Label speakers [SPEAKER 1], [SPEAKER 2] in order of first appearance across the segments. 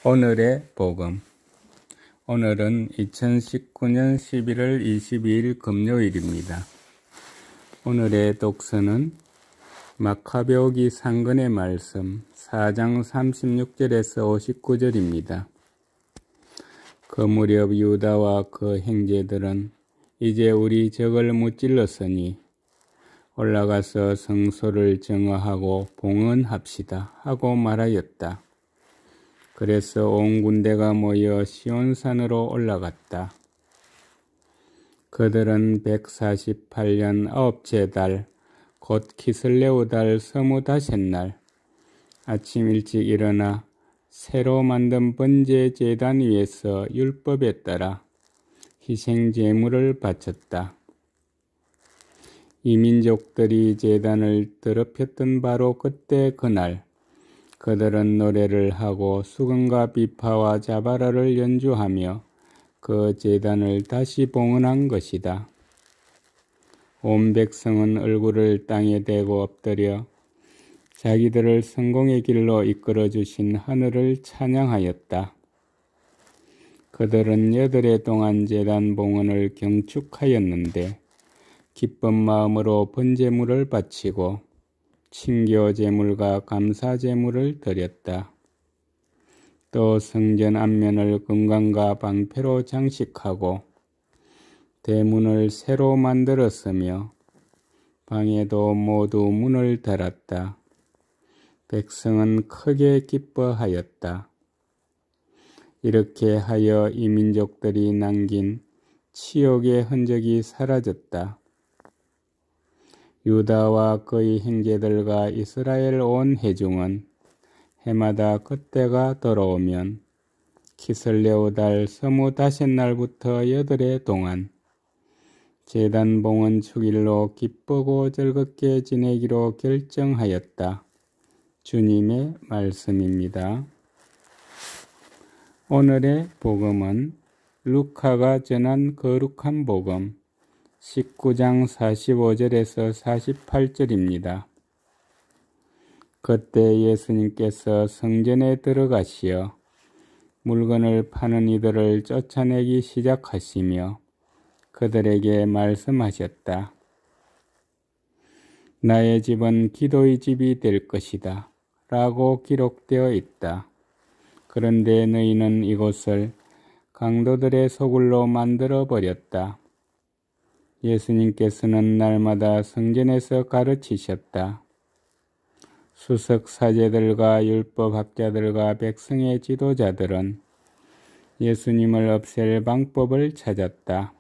[SPEAKER 1] 오늘의 복음. 오늘은 2019년 11월 22일 금요일입니다. 오늘의 독서는 마카베오기 상근의 말씀 4장 36절에서 59절입니다. 그 무렵 유다와 그 형제들은 이제 우리 적을 무찔렀으니 올라가서 성소를 정화하고 봉헌합시다 하고 말하였다. 그래서 온 군대가 모여 시온산으로 올라갔다. 그들은 148년 아홉째 달, 곧 키슬레오 달 서무다셋날 아침 일찍 일어나 새로 만든 번제 제단 위에서 율법에 따라 희생 제물을 바쳤다. 이 민족들이 제단을 더럽혔던 바로 그때 그날 그들은 노래를 하고 수금과 비파와 자바라를 연주하며 그 제단을 다시 봉헌한 것이다. 온 백성은 얼굴을 땅에 대고 엎드려 자기들을 성공의 길로 이끌어 주신 하늘을 찬양하였다. 그들은 8해 동안 제단 봉헌을 경축하였는데 기쁜 마음으로 번제물을 바치고 친교 제물과 감사 제물을 드렸다. 또 성전 앞면을 금관과 방패로 장식하고 대문을 새로 만들었으며 방에도 모두 문을 달았다. 백성은 크게 기뻐하였다. 이렇게 하여 이 민족들이 남긴 치욕의 흔적이 사라졌다. 유다와 그의 형제들과 이스라엘 온 회중은 해마다 그때가 돌아오면 키슬레오 달 서무다셋날부터 8해 동안 제단 봉헌 축일로 기쁘고 즐겁게 지내기로 결정하였다. 주님의 말씀입니다. 오늘의 복음은 루카가 전한 거룩한 복음 19장 45절에서 48절입니다. 그때 예수님께서 성전에 들어가시어 물건을 파는 이들을 쫓아내기 시작하시며 그들에게 말씀하셨다. 나의 집은 기도의 집이 될 것이다 라고 기록되어 있다. 그런데 너희는 이곳을 강도들의 소굴로 만들어 버렸다. 예수님께서는 날마다 성전에서 가르치셨다. 수석 사제들과 율법학자들과 백성의 지도자들은 예수님을 없앨 방법을 찾았다.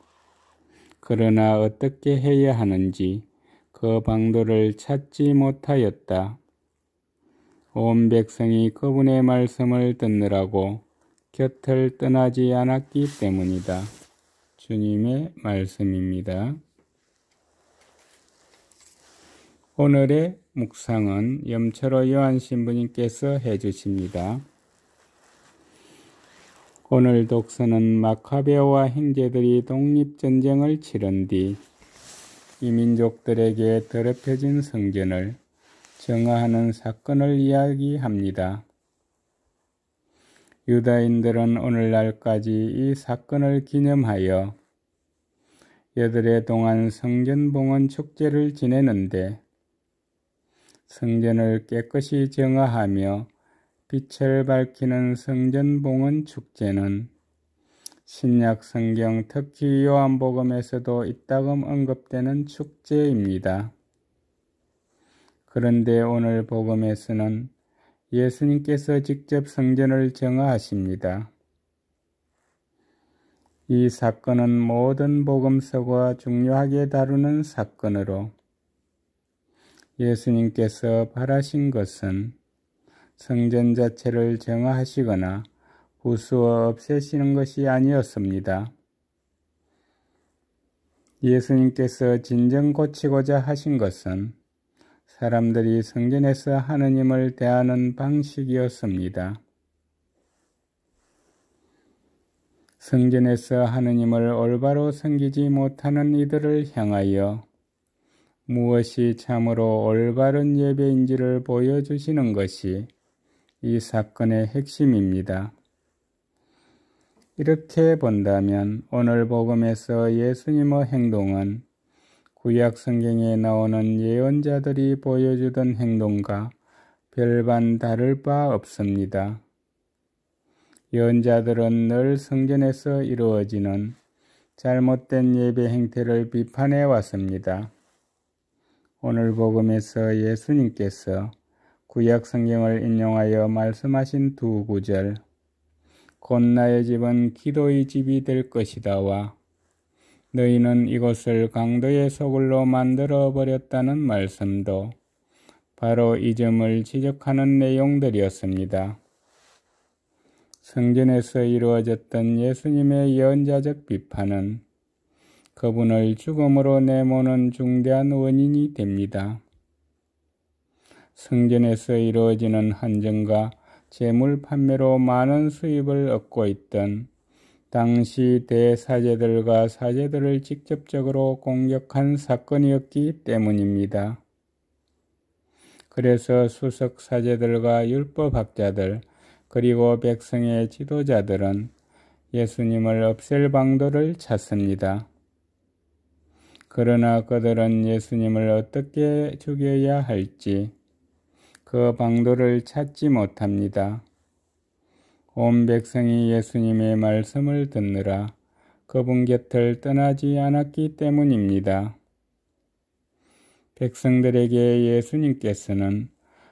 [SPEAKER 1] 그러나 어떻게 해야 하는지 그 방도를 찾지 못하였다. 온 백성이 그분의 말씀을 듣느라고 곁을 떠나지 않았기 때문이다. 주님의 말씀입니다. 오늘의 묵상은 염철호 요한 신부님께서 해주십니다. 오늘 독서는 마카베오와 형제들이 독립전쟁을 치른 뒤 이 민족들에게 더럽혀진 성전을 정화하는 사건을 이야기합니다. 유다인들은 오늘날까지 이 사건을 기념하여 8해 동안 성전 봉헌 축제를 지내는데 성전을 깨끗이 정화하며 빛을 밝히는 성전 봉헌 축제는 신약 성경 특히 요한복음에서도 이따금 언급되는 축제입니다. 그런데 오늘 복음에서는 예수님께서 직접 성전을 정화하십니다. 이 사건은 모든 복음서가 중요하게 다루는 사건으로 예수님께서 바라신 것은 성전 자체를 정화하시거나 부수어 없애시는 것이 아니었습니다. 예수님께서 진정 고치고자 하신 것은 사람들이 성전에서 하느님을 대하는 방식이었습니다. 성전에서 하느님을 올바로 섬기지 못하는 이들을 향하여 무엇이 참으로 올바른 예배인지를 보여주시는 것이 이 사건의 핵심입니다. 이렇게 본다면 오늘 복음에서 예수님의 행동은 구약 성경에 나오는 예언자들이 보여주던 행동과 별반 다를 바 없습니다. 예언자들은 늘 성전에서 이루어지는 잘못된 예배 행태를 비판해 왔습니다. 오늘 복음에서 예수님께서 구약 성경을 인용하여 말씀하신 두 구절, 곧 나의 집은 기도의 집이 될 것이다와 너희는 이곳을 강도의 소굴로 만들어 버렸다는 말씀도 바로 이 점을 지적하는 내용들이었습니다. 성전에서 이루어졌던 예수님의 예언자적 비판은 그분을 죽음으로 내모는 중대한 원인이 됩니다. 성전에서 이루어지는 한정과 재물 판매로 많은 수입을 얻고 있던 당시 대사제들과 사제들을 직접적으로 공격한 사건이었기 때문입니다. 그래서 수석 사제들과 율법학자들 그리고 백성의 지도자들은 예수님을 없앨 방도를 찾습니다. 그러나 그들은 예수님을 어떻게 죽여야 할지 그 방도를 찾지 못합니다. 온 백성이 예수님의 말씀을 듣느라 그분 곁을 떠나지 않았기 때문입니다. 백성들에게 예수님께서는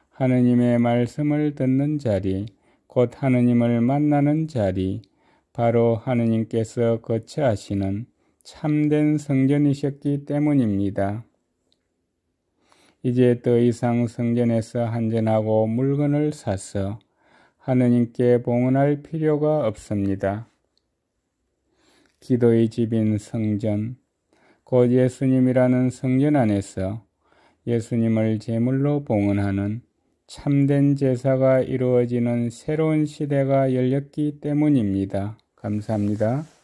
[SPEAKER 1] 하느님의 말씀을 듣는 자리, 곧 하느님을 만나는 자리, 바로 하느님께서 거처하시는 참된 성전이셨기 때문입니다. 이제 더 이상 성전에서 한전하고 물건을 사서 하느님께 봉헌할 필요가 없습니다. 기도의 집인 성전, 곧 예수님이라는 성전 안에서 예수님을 제물로 봉헌하는 참된 제사가 이루어지는 새로운 시대가 열렸기 때문입니다. 감사합니다.